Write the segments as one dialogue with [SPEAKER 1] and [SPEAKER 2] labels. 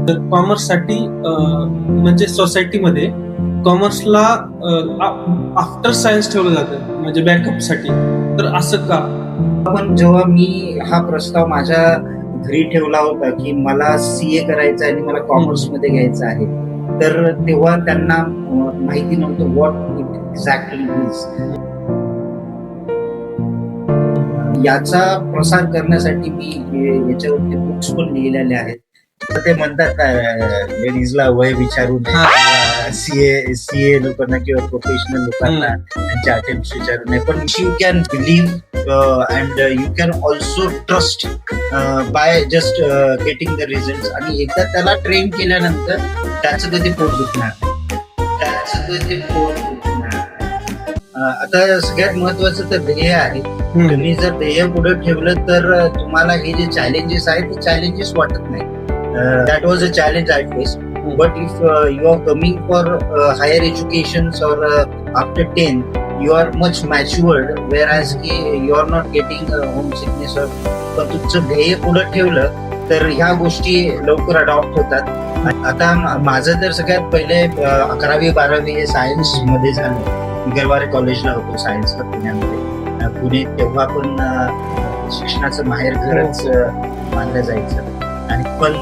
[SPEAKER 1] तर कॉमर्ससाठी म्हणजे सोसायटीमध्ये कॉमर्सला आफ्टर सायन्स ठेवलं जातं म्हणजे बॅकअपसाठी. तर असं का?
[SPEAKER 2] पण जेव्हा मी हा प्रस्ताव माझ्या घरी ठेवला होता की मला सीए करायचं आहे आणि मला कॉमर्स मध्ये घ्यायचं आहे, तर तेव्हा त्यांना माहिती नव्हतं व्हॉट इट एक्झॅक्टली इज. याचा प्रसार करण्यासाठी मी याच्यावरती बुक्स पण लिहिलेले आहेत. तर ते म्हणतात लेडीजला वय विचारून सीए लोकांना किंवा प्रोफेशनल लोकांना त्यांच्या अटेम्प्ट विचारू नये, पण you can believe and you can also trust by just getting the result. आणि एकदा त्याला ट्रेन केल्यानंतर त्याचं कधी पोट दुखणार आता सगळ्यात महत्वाचं तर ध्येय आहे. तुम्ही जर ध्येय पुढे ठेवलं तर तुम्हाला हे जे चॅलेंजेस आहेत ते चॅलेंजेस वाटत नाही. That was a challenge I face. But if you are coming for higher education और after 10 you are much matured, whereas you are not getting home sickness. पण तुमचं ध्येय पुढे ठेवलं तर ह्या गोष्टी लवकर अडॉप्ट होतात. आता माझं तर सगळ्यात पहिले 11वी-12वी हे सायन्स मध्ये झालं. गरवारे कॉलेजला होतो सायन्सला पुण्यामध्ये. पुणे तेव्हा पण शिक्षणाचं माहेर घरच मानलं जायचं. आणि पण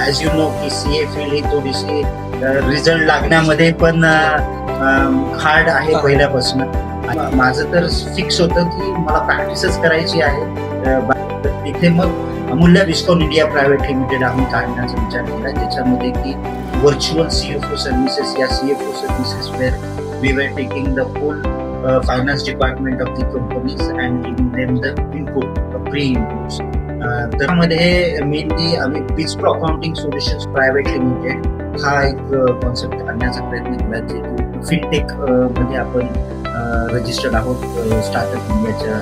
[SPEAKER 2] ऍज यू नो की सीए फील्ड ही थोडीशी रिझल्ट लागण्यामध्ये पण हार्ड आहे पहिल्यापासून. माझं तर फिक्स होतं की मला प्रॅक्टिसच करायची आहे. तिथे मग अमूल्य विस्कॉन इंडिया प्रायव्हेट लिमिटेड आम्ही काढण्याचा विचार केला, ज्याच्यामध्ये की व्हर्च्युअल सीएफओ सर्व्हिसेस या CFO services where we were taking the full finance department of the companies and giving them the input, pre-inputs. त्यामध्ये मेनली आम्ही बिस्प्रो अकाउंटिंग सोल्युशन्स प्रायव्हेट लिमिटेड हा एक कॉन्सेप्ट आणण्याचा प्रयत्न केला, जे फिनटेक मध्ये आपण रजिस्टर्ड आहोत स्टार्टअप इंडियाच्या.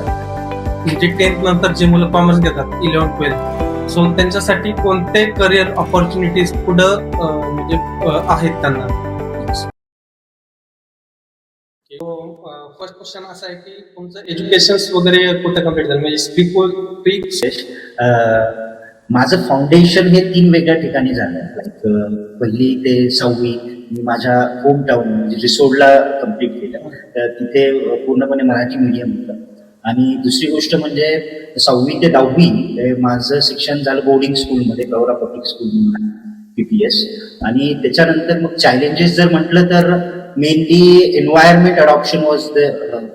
[SPEAKER 1] म्हणजे 10th नंतर जे मुलं कॉमर्स घेतात 11th-12th, सो त्यांच्यासाठी कोणते करिअर ऑपॉर्च्युनिटीज पुढं म्हणजे आहेत त्यांना? फर्स्ट क्वेश्चन असा आहे की तुमचं एज्युकेशन वगैरे कुठे कम्प्लीट झालं म्हणजे
[SPEAKER 2] माझं फाउंडेशन हे 3 वेगळ्या ठिकाणी झालं. लाईक पहिली ते 6वी मी माझ्या होम टाउन म्हणजे रिसोडला कम्प्लीट केलं. तिथे पूर्णपणे मराठी मीडियम होतं. आणि दुसरी गोष्ट म्हणजे 6वी ते 10वी माझं शिक्षण झालं बोर्डिंग स्कूलमध्ये, गौरा पब्लिक स्कूल म्हणून PPS. आणि त्याच्यानंतर मग चॅलेंजेस जर म्हटलं तर mainly environment adoption was the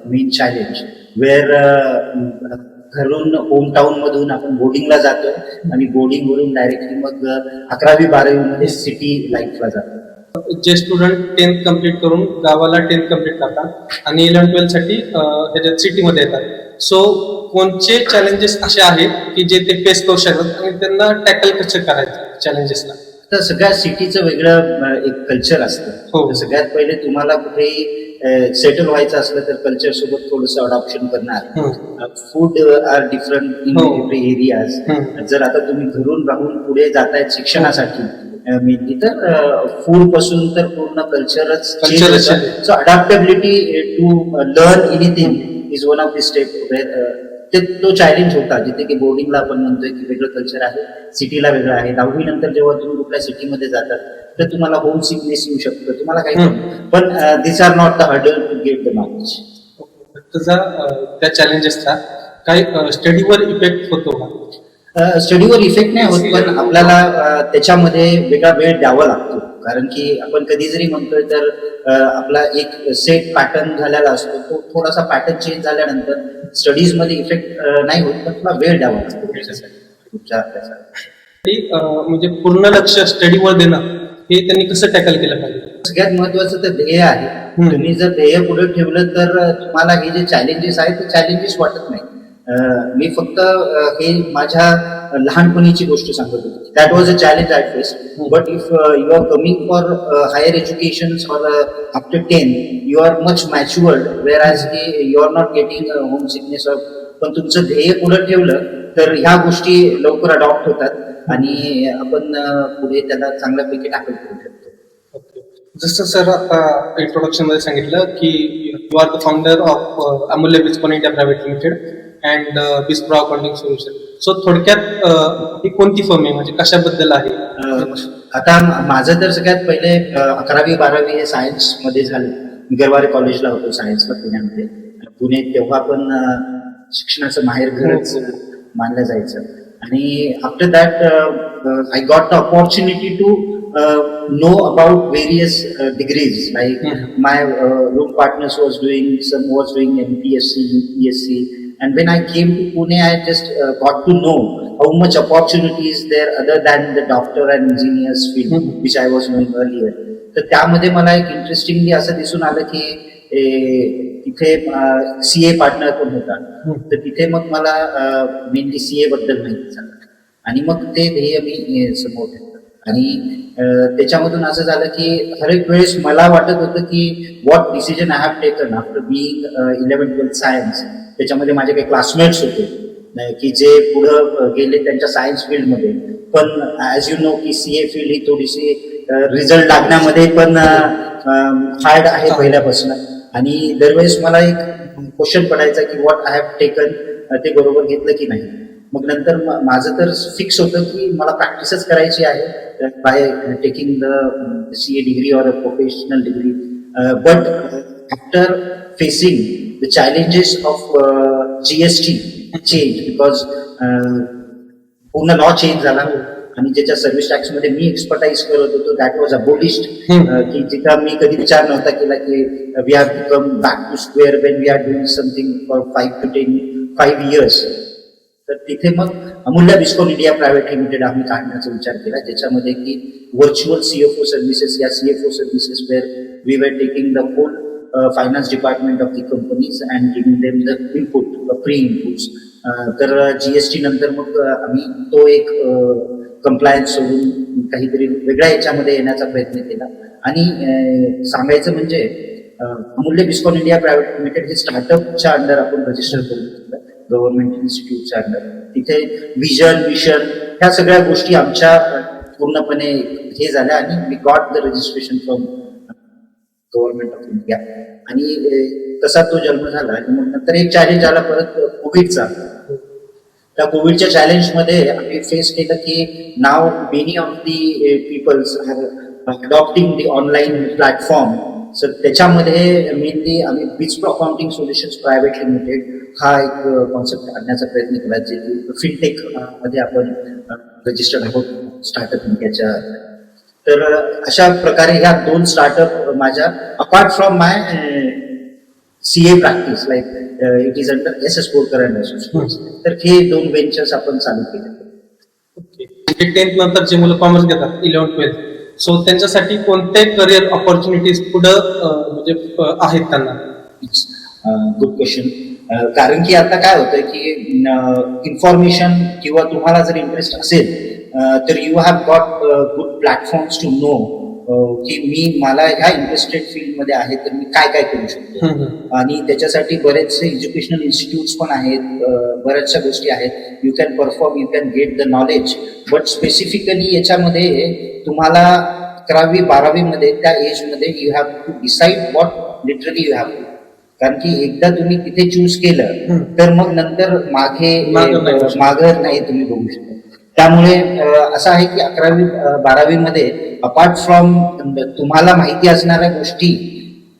[SPEAKER 2] main challenge, where घरून होम टाउन मधून आपण बोर्डिंगला जातो आणि बोर्डिंग वरून डायरेक्टली मग 11वी-12वी मध्ये सिटी लाईफला जातो.
[SPEAKER 1] जे स्टुडंट 10th कम्प्लीट करून गावाला 10th कम्प्लीट करतात आणि 11th-12th साठी ह्याच्यात सिटीमध्ये येतात, सो कोणते चॅलेंजेस असे आहेत की जे ते फेस करू शकतात आणि त्यांना टॅकल कसं करायचं चॅलेंजेसला?
[SPEAKER 2] तर सगळ्या सिटीचं वेगळं एक कल्चर असतं. सगळ्यात पहिले तुम्हाला कुठेही सेटल व्हायचं असलं तर कल्चर सोबत थोडंसं अडॉप्शन करणार. Food are different in every areas. जर आता तुम्ही घरून राहून पुढे जातायत शिक्षणासाठी मेनली, तर फूड पासून तर पूर्ण कल्चरच चेंज होतं. So adaptability to learn anything is one of the step. तो चॅलेंज होता, जिथे की बोर्डिंगला आपण म्हणतोय की वेगळं कल्चर आहे, सिटीला वेगळं आहे. 10वी नंतर जेव्हा तुम्ही कुठल्या सिटीमध्ये जातात तर तुम्हाला होम सिकनेस येऊ शकतं, तुम्हाला काही, पण this are not the hurdle to get the knowledge.
[SPEAKER 1] त्या चॅलेंजेसचा काही स्टडीवर इफेक्ट होतो का?
[SPEAKER 2] स्टडीवर इफेक्ट नाही होत, पण आपल्याला त्याच्यामध्ये वेगळा वेळ द्यावा लागतो. कारण की आपण कधी जरी म्हणतोय तर आपला एक सेट पॅटर्न झालेला असतो, तो थोडासा पॅटर्न चेंज झाल्यानंतर स्टडीज मध्ये इफेक्ट नाही होत, पण तुला वेळ द्यावा लागतो तुमच्या अभ्यासासाठी.
[SPEAKER 1] म्हणजे पूर्ण लक्ष स्टडीवर देणं हे त्यांनी कसं टॅकल केलं पाहिजे?
[SPEAKER 2] सगळ्यात महत्वाचं तर ध्येय आहे. तुम्ही जर ध्येय पुढे ठेवलं तर तुम्हाला हे जे चॅलेंजेस आहेत ते चॅलेंजेस वाटत नाही. मी फक्त हे माझ्या लहानपणीची गोष्ट सांगत होतो. That was a challenge I face. But if you are coming for higher education और after 10 you are much matured, whereas you are not getting home sickness. पण तुमचं ध्येय पुढे ठेवलं तर ह्या गोष्टी लवकर अडॉप्ट होतात आणि आपण पुढे त्याला चांगल्यापैकी टॅकल करू शकतो.
[SPEAKER 1] जसं सर आता इंट्रोडक्शन मध्ये सांगितलं की you are the founder of Amulya Viscon India private limited and Bispro accounting solution. So थोडक्यात ही कोणती फर्म आहे, म्हणजे कशाबद्दल आहे?
[SPEAKER 2] आता माझं तर सगळ्यात पहिले 11वी-12वी हे सायन्स मध्ये झालं. मी गरवारे कॉलेजला होतो सायन्सला पुण्यामध्ये. पुणे तेव्हा पण शिक्षणाचं माहेरघरच मानलं जायचं. आणि after that I got the opportunity to know about various degrees, like my room partners was doing MPSC, UPSC, and when I came to Pune, I just got to know how much opportunity is there other than the doctor and engineers field, which I was knowing earlier. तर त्यामध्ये मला एक interestingly असं दिसून आलं की तिथे CA partner पण होता. तर तिथे मग मला मेनली CA बद्दल माहिती झालं आणि मग ते ध्येय मी समोर ठेवलं. आणि त्याच्यामधून असं झालं की हर एक वेळेस मला वाटत होतं की what decision I have taken after being 11th-12th science. त्याच्यामध्ये माझे काही क्लासमेट्स होते की जे पुढं गेले त्यांच्या सायन्स फील्डमध्ये. पण ॲज यू नो की CA फील्ड ही थोडीशी रिझल्ट लागण्यामध्ये पण हार्ड आहे पहिल्यापासून. आणि दरवेळेस मला एक क्वेश्चन पडायचा की व्हॉट आय हॅव टेकन ते बरोबर घेतलं की नाही. मग नंतर माझं तर फिक्स होतं की मला प्रॅक्टिसच करायची आहे by taking the CA degree or a professional degree. But after facing the challenges of GST change, because पूर्ण लॉ चेंज झाला आणि ज्याच्या सर्व्हिस टॅक्स मध्ये मी एक्सपर्टाईज करत होतो दॅट वॉज अबोलिश्ड. की जिथं मी कधी विचार नव्हता केला की we have to come back to square when we are doing something for 5 years. तर तिथे मग अमूल्य बिस्कॉन इंडिया प्रायव्हेट लिमिटेड आम्ही काढण्याचा विचार केला, ज्याच्यामध्ये की व्हर्च्युअल CFO सर्व्हिसेस या CFO services where we were taking the whole finance department of the companies and giving them the input, pre inputs. तर GST नंतर मग आम्ही तो एक कंप्लायन्स सोडून काहीतरी वेगळ्या याच्यामध्ये येण्याचा प्रयत्न केला. आणि सांगायचं म्हणजे अमूल्य बिस्कॉन इंडिया प्रायव्हेट लिमिटेड हे स्टार्टअपच्या अंडर आपण रजिस्टर करून घेतलं, गव्हर्नमेंट इन्स्टिट्यूटच्या अंडर. तिथे विजन, मिशन ह्या सगळ्या गोष्टी आमच्या पूर्णपणे हे झाल्या आणि we got the registration from government of India. आणि तसा तो जन्म झाला. आणि मग नंतर एक चॅलेंज आला परत कोविडचा. त्या कोविडच्या चॅलेंजमध्ये आम्ही फेस केलं की now many of the peoples are adopting the online platform. Sir त्याच्यामध्ये मेनली आम्ही Bitspro accounting solutions private limited हा एक कॉन्सेप्ट आणण्याचा प्रयत्न केला, जे फिनटेक मध्ये आपण रजिस्टर्ड आहोत स्टार्टअप इंडियाच्या. तर अशा प्रकारे ह्या 2 स्टार्टअप माझ्या apart from my CA practice, like it is under SS Borkar and associates. तर हे 2 वेंचर्स आपण चालू केले.
[SPEAKER 1] ओके. 10th नंतर जे मुलं कॉमर्स घेतात 11th-12th, सो त्यांच्यासाठी कोणते करिअर ऑपॉर्च्युनिटीज पुढं म्हणजे आहेत त्यांना?
[SPEAKER 2] Good question. कारण की आता काय होतं की इन्फॉर्मेशन किंवा तुम्हाला जर इंटरेस्ट असेल तर you have got good platforms to know की मला ह्या इंटरेस्टेड फील्डमध्ये आहे तर मी काय काय करू शकतो. आणि त्याच्यासाठी बरेचसे एज्युकेशनल इन्स्टिट्यूट्स पण आहेत, बऱ्याचशा गोष्टी आहेत. You can perform, you can get the knowledge. But specifically याच्यामध्ये तुम्हाला 11वी-12वी मध्ये त्या एजमध्ये you have to decide what literally you have to. कारण की एकदा तुम्ही तिथे चूज केलं तर मग नंतर मागं नाही तुम्ही बघू शकता. त्यामुळे असं आहे की 11वी-12वी मध्ये अपार्ट फ्रॉम तुम्हाला माहिती असणाऱ्या गोष्टी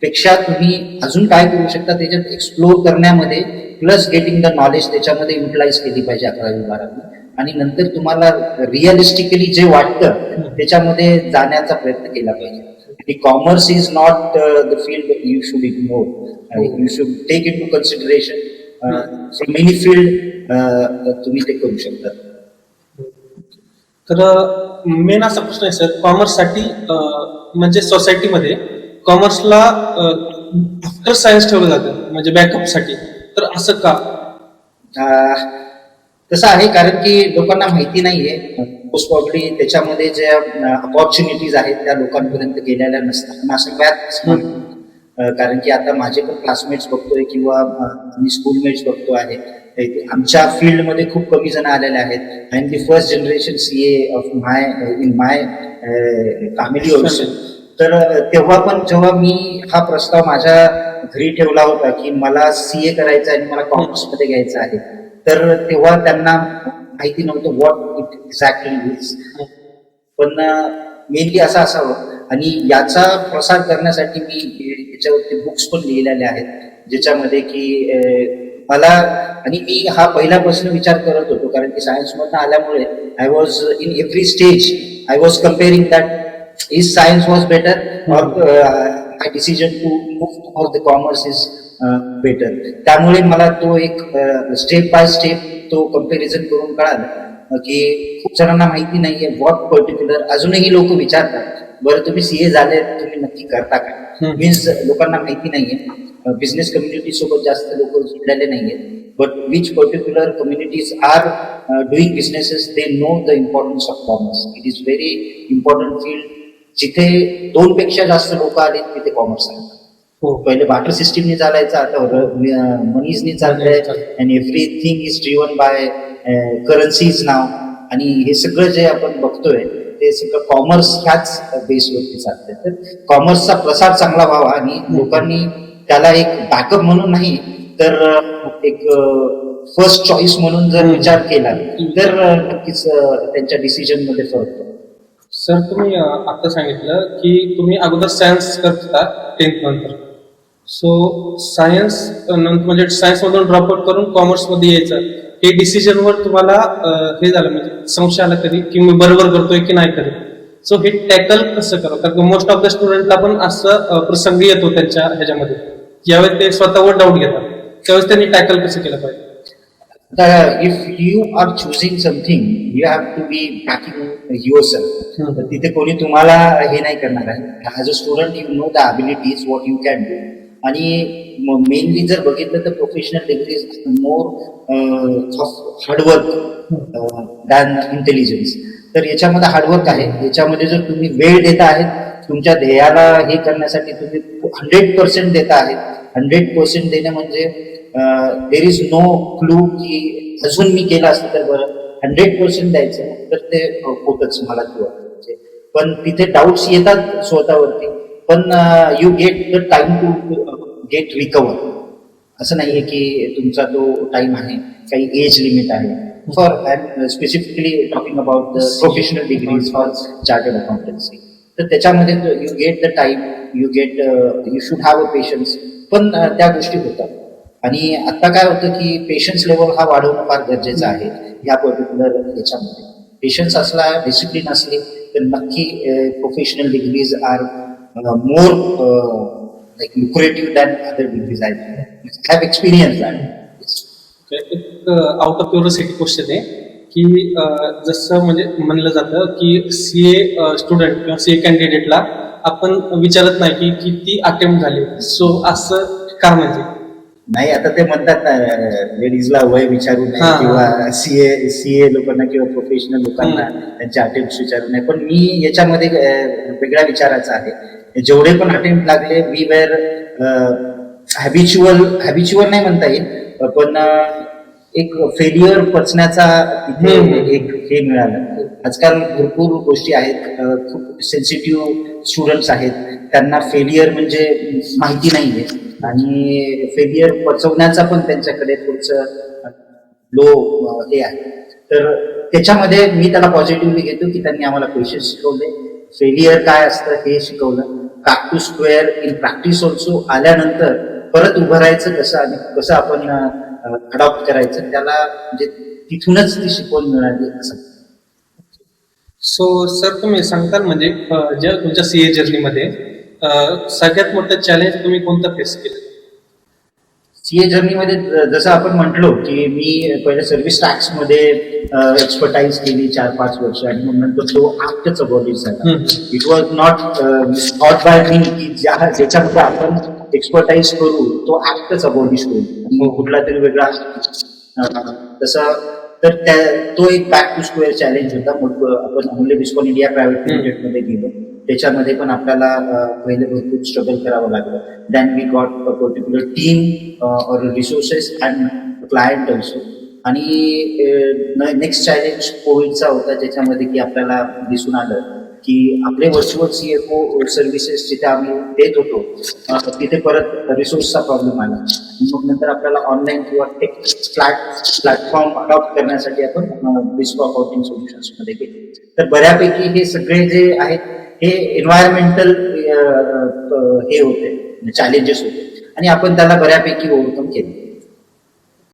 [SPEAKER 2] पेक्षा तुम्ही अजून काय करू शकता त्याच्यात एक्सप्लोर करण्यामध्ये, प्लस गेटिंग द नॉलेज त्याच्यामध्ये युटिलाइज केली पाहिजे 11वी-12वी. आणि नंतर तुम्हाला रिअलिस्टिकली जे वाटतं त्याच्यामध्ये जाण्याचा प्रयत्न केला पाहिजे. Commerce is not the field you should ignore. You should take into consideration from many field तुम्ही ते करू शकता.
[SPEAKER 1] तर मेन असा प्रश्न आहे सर, कॉमर्ससाठी म्हणजे सोसायटीमध्ये कॉमर्सला आफ्टर सायन्स ठेवलं जातं म्हणजे बॅकअपसाठी, तर असं का?
[SPEAKER 2] तसं आहे कारण की लोकांना माहिती नाहीये. मोस्ट प्रॉब्ली त्याच्यामध्ये ज्या अपॉर्च्युनिटीज आहेत त्या लोकांपर्यंत गेलेल्या नसतात. असं बॅक कारण की आता माझे पण क्लासमेट्स बघतोय किंवा मी स्कूलमेट्स बघतो आहे, आमच्या फील्डमध्ये खूप कमी जण आलेले आहेत. I am the first generation CA of in my family also. तर तेव्हा पण जेव्हा मी हा प्रस्ताव माझ्या घरी ठेवला होता की मला CA करायचं आहे आणि मला कॉमर्समध्ये घ्यायचं आहे, तर तेव्हा त्यांना माहिती नव्हतं व्हॉट इट एक्झॅक्टली इज. पण मेनली असं असावं. आणि याचा प्रसार करण्यासाठी मी याच्यावरती बुक्स पण लिहिलेले आहेत, ज्याच्यामध्ये की मला, आणि मी हा पहिल्यापासून विचार करत होतो, कारण की सायन्स मधनं आल्यामुळे I was in every stage I was comparing that is science was better और my decision to move toward the commerce is better. त्यामुळे मला तो एक स्टेप बाय स्टेप तो कम्पॅरिझन करून कळालं की खूप जणांना माहिती नाहीये व्हॉट पर्टिक्युलर. अजूनही लोक विचारतात, बरं तुम्ही सीए झाले, तुम्ही नक्की करता काय? मीन्स लोकांना माहिती नाहीये, बिझनेस कम्युनिटी सोबत जास्त लोक जोडलेले नाहीयेत. But which particular communities are doing businesses, they know the importance of commerce. It is very important field. जिथे 2 पेक्षा जास्त लोक आले तिथे कॉमर्स आहे. पहिले बाटर सिस्टीमने चालायचं, आता मनीजने चाललंय, and everything is driven by currencies now. आणि हे सगळं जे आपण बघतोय ते सगळं कॉमर्स ह्याच बेसवरती चालतंय. तर कॉमर्सचा प्रसार चांगला व्हावा आणि लोकांनी त्याला एक बॅकअप म्हणून नाही तर एक फर्स्ट चॉईस म्हणून जर विचार केला तर नक्कीच त्यांच्या डिसिजन मध्ये फरक पडतो.
[SPEAKER 1] सर, तुम्ही आता सांगितलं की तुम्ही अगोदर सायन्स करत होता 10th नंतर. सो सायन्स म्हणजे सायन्स मधून ड्रॉपआउट करून कॉमर्स मध्ये यायचं, हे डिसिजनवर तुम्हाला हे झालं म्हणजे संशय आला कधी की मी बरोबर करतोय की नाही करत? सो हे टॅकल कसं करावं? कारण मोस्ट ऑफ द स्टुडंटला पण असं प्रसंग येतो त्यांच्या ह्याच्यामध्ये, ज्यावेळेस ते स्वतःवर डाऊट घेतात, त्यावेळेस त्यांनी टॅकल कसं केलं पाहिजे?
[SPEAKER 2] If you are choosing something you have to be backing yourself. तिथे कोणी तुम्हाला हे नाही करणार आहे. As a student you know the abilities what you can do. आणि मेनली जर बघितलं तर professional degrees more of hard work than intelligence. तर याच्यामध्ये हार्डवर्क आहे. याच्यामध्ये जर तुम्ही वेळ देता आहेत तुमच्या ध्येयाला हे करण्यासाठी, तुम्ही 100% देता आहेत. 100% देणं म्हणजे देर इज नो क्लू की अजून मी केलं असतं तर बरं. 100% द्यायचं तर ते होतच मला किंवा. पण तिथे डाऊट्स येतात स्वतःवरती, पण you get the time to get recover. असं नाहीये की तुमचा तो टाइम आहे, काही एज लिमिट आहे. For specifically talking about the professional degrees for chartered accountancy, तर त्याच्यामध्ये you get the time, you should have a patience. पण त्या गोष्टी होतात. आणि आता काय होतं की पेशन्स लेवल हा वाढवणं फार गरजेचं आहे या पर्टिक्युलर याच्यामध्ये. पेशन्स असला, डिसिप्लिन असली तर नक्की professional degrees are more like lucrative than other degrees. I have experienced that.
[SPEAKER 1] एक आउट ऑफ क्युरियोसिटी क्वेश्चन आहे की जसं म्हणजे म्हणलं जातं की सीए स्टुडंट किंवा सीए कॅन्डिडेटला आपण विचारत नाही की किती अटेम्प्ट झाले. सो असं का म्हणजे?
[SPEAKER 2] नाही, आता ते म्हणतात ना लेडीजला वय विचारू नये किंवा सीए लोकांना किंवा प्रोफेशनल लोकांना त्यांचे अटेम्प्ट विचारू नये. पण मी याच्यामध्ये वेगळ्या विचाराचा आहे. जेवढे पण अटेम्प्ट लागले वी वेर हॅबिच्युअल नाही म्हणता येईल, पण एक फेल्युअर पचण्याचा तिथे एक हे मिळालं. आजकाल भरपूर गोष्टी आहेत, खूप सेन्सिटिव्ह स्टुडंट्स आहेत, त्यांना फेल्युअर म्हणजे माहिती नाहीये आणि फेल्युअर पचवण्याचा पण त्यांच्याकडे थोडंसं लो हे आहे. तर त्याच्यामध्ये मी त्याला पॉझिटिव्हली घेतो की त्यांनी आम्हाला पेशन्स शिकवले, फेल्युअर काय असतं हे शिकवलं, back to square in practice also. आल्यानंतर परत उभं राहायचं कसं आणि कसं आपण अडॉप्ट करायचं, त्याला म्हणजे तिथूनच ती शिकवण मिळाली असं.
[SPEAKER 1] सो सर, तुम्ही सांगताल म्हणजे ज्या तुमच्या सीए जर्नीमध्ये सगळ्यात मोठं चॅलेंज तुम्ही कोणतं फेस केलं?
[SPEAKER 2] सीए जर्नीमध्ये जसं आपण म्हटलो की मी पहिले सर्व्हिस टॅक्स मध्ये एक्सपर्टाईज केली 4-5 वर्ष आणि मग नंतर तो ऍक्टच अबॉलिश झाला. It was not thought by me की ज्याच्यामध्ये आपण एक्सपर्टाईज करू तो ऍक्टच अबॉलिश करू कुठला तरी वेगळा तसं. तर तो एक बॅक टू स्क्वेअर चॅलेंज होता. मग आपण अमूल्य बिस्कॉन इंडिया प्रायव्हेट लिमिटेड मध्ये गेलो. त्याच्यामध्ये पण आपल्याला पहिले भरपूर स्ट्रगल करावं लागलं. Then we got a particular team or resources and client also. आणि नेक्स्ट चॅलेंज कोविडचा होता, ज्याच्यामध्ये की आपल्याला दिसून आलं की आपले व्हर्च्युअल सीएफओ सर्व्हिसेस जिथे आम्ही देत होतो तिथे परत रिसोर्सचा प्रॉब्लेम आला. मग नंतर आपल्याला ऑनलाईन किंवा टेक प्लॅटफॉर्म अडॉप्ट करण्यासाठी आपण बिस्को अकाउंटिंग सोल्युशन्स मध्ये गेलो. तर बऱ्यापैकी हे सगळे जे आहेत हे एन्व्हायरमेंटल हे होते चॅलेंजेस होते आणि आपण त्याला बऱ्यापैकी ओव्हरकम केले.